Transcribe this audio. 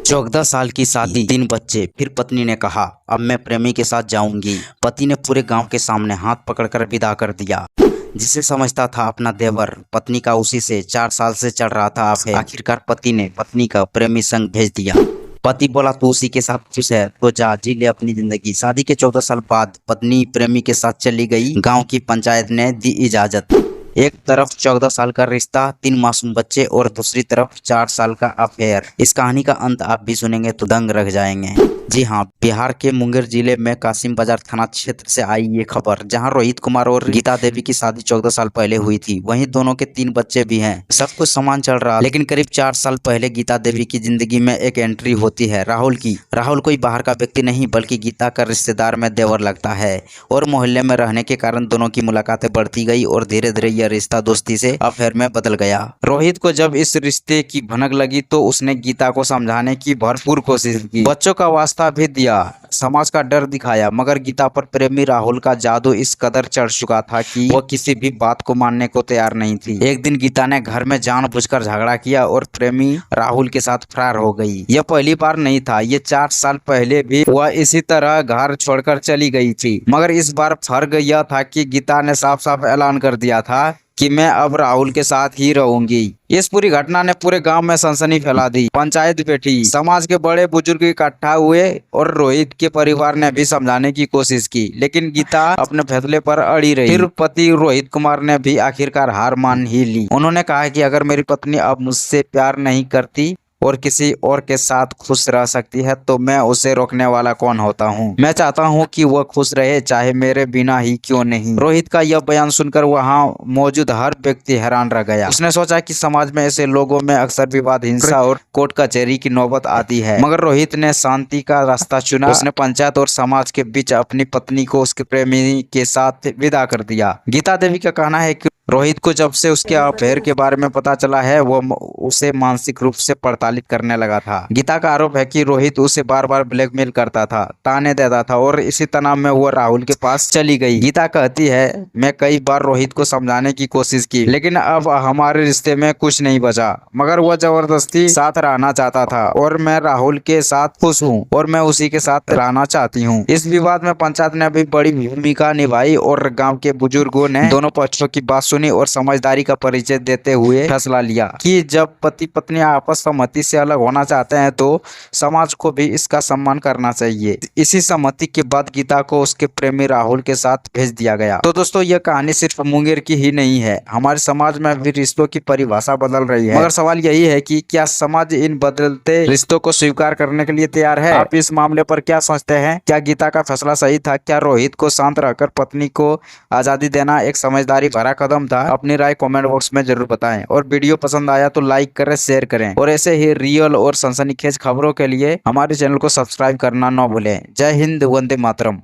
14 साल की शादी, 3 बच्चे। फिर पत्नी ने कहा, अब मैं प्रेमी के साथ जाऊंगी। पति ने पूरे गांव के सामने हाथ पकड़कर विदा कर दिया। जिसे समझता था अपना देवर, पत्नी का उसी से 4 साल से चल रहा था अफेयर। आखिरकार पति ने पत्नी का प्रेमी संग भेज दिया। पति बोला तू उसी के साथ खुश है तो जा जी ले अपनी जिंदगी। शादी के 14 साल बाद पत्नी प्रेमी के साथ चली गई। गांव की पंचायत ने दी इजाजत। एक तरफ 14 साल का रिश्ता, 3 मासूम बच्चे और दूसरी तरफ 4 साल का अफेयर। इस कहानी का अंत आप भी सुनेंगे तो दंग रह जाएंगे। जी हाँ, बिहार के मुंगेर जिले में कासिम बाजार थाना क्षेत्र से आई ये खबर, जहां रोहित कुमार और गीता देवी की शादी 14 साल पहले हुई थी। वहीं दोनों के 3 बच्चे भी हैं। सब कुछ समान चल रहा, लेकिन करीब 4 साल पहले गीता देवी की जिंदगी में एक एंट्री होती है, राहुल की। राहुल कोई बाहर का व्यक्ति नहीं बल्कि गीता का रिश्तेदार में देवर लगता है। और मोहल्ले में रहने के कारण दोनों की मुलाकातें बढ़ती गई और धीरे धीरे यह रिश्ता दोस्ती से अफेयर में बदल गया। रोहित को जब इस रिश्ते की भनक लगी तो उसने गीता को समझाने की भरपूर कोशिश की, बच्चों का वास्ता भी दिया, समाज का डर दिखाया, मगर गीता पर प्रेमी राहुल का जादू इस कदर चढ़ चुका था कि वह किसी भी बात को मानने को तैयार नहीं थी। एक दिन गीता ने घर में जानबूझकर झगड़ा किया और प्रेमी राहुल के साथ फरार हो गई। यह पहली बार नहीं था, ये 4 साल पहले भी वह इसी तरह घर छोड़कर चली गई थी। मगर इस बार फर्क यह था कि गीता ने साफ साफ ऐलान कर दिया था कि मैं अब राहुल के साथ ही रहूंगी। इस पूरी घटना ने पूरे गांव में सनसनी फैला दी। पंचायत बैठी, समाज के बड़े बुजुर्ग इकट्ठा हुए और रोहित के परिवार ने भी समझाने की कोशिश की, लेकिन गीता अपने फैसले पर अड़ी रही। फिर पति रोहित कुमार ने भी आखिरकार हार मान ही ली। उन्होंने कहा कि अगर मेरी पत्नी अब मुझसे प्यार नहीं करती और किसी और के साथ खुश रह सकती है तो मैं उसे रोकने वाला कौन होता हूँ। मैं चाहता हूँ कि वह खुश रहे, चाहे मेरे बिना ही क्यों नहीं। रोहित का यह बयान सुनकर वहाँ मौजूद हर व्यक्ति हैरान रह गया। उसने सोचा कि समाज में ऐसे लोगों में अक्सर विवाद, हिंसा और कोर्ट कचहरी की नौबत आती है, मगर रोहित ने शांति का रास्ता चुना। उसने पंचायत और समाज के बीच अपनी पत्नी को उसके प्रेमी के साथ विदा कर दिया। गीता देवी का कहना है कि रोहित को जब से उसके अफेयर के बारे में पता चला है वो उसे मानसिक रूप से प्रताड़ित करने लगा था। गीता का आरोप है कि रोहित उसे बार बार ब्लैकमेल करता था, ताने देता था और इसी तनाव में वो राहुल के पास चली गई। गीता कहती है, मैं कई बार रोहित को समझाने की कोशिश की, लेकिन अब हमारे रिश्ते में कुछ नहीं बचा, मगर वह जबरदस्ती साथ रहना चाहता था और मैं राहुल के साथ खुश हूँ और मैं उसी के साथ रहना चाहती हूँ। इस विवाद में पंचायत ने भी बड़ी भूमिका निभाई और गाँव के बुजुर्गों ने दोनों पक्षों की बात सुनी और समझदारी का परिचय देते हुए फैसला लिया कि जब पति पत्नी आपस सहमति से अलग होना चाहते हैं तो समाज को भी इसका सम्मान करना चाहिए। इसी सहमति के बाद गीता को उसके प्रेमी राहुल के साथ भेज दिया गया। तो दोस्तों, यह कहानी सिर्फ मुंगेर की ही नहीं है, हमारे समाज में भी रिश्तों की परिभाषा बदल रही है। मगर सवाल यही है कि क्या समाज इन बदलते रिश्तों को स्वीकार करने के लिए तैयार है? आप इस मामले पर क्या सोचते हैं? क्या गीता का फैसला सही था? क्या रोहित को शांत रहकर पत्नी को आजादी देना एक समझदारी भरा कदम था? अपनी राय कमेंट बॉक्स में जरूर बताएं और वीडियो पसंद आया तो लाइक करें, शेयर करें और ऐसे ही रियल और सनसनीखेज खबरों के लिए हमारे चैनल को सब्सक्राइब करना न भूलें। जय हिंद, वंदे मातरम।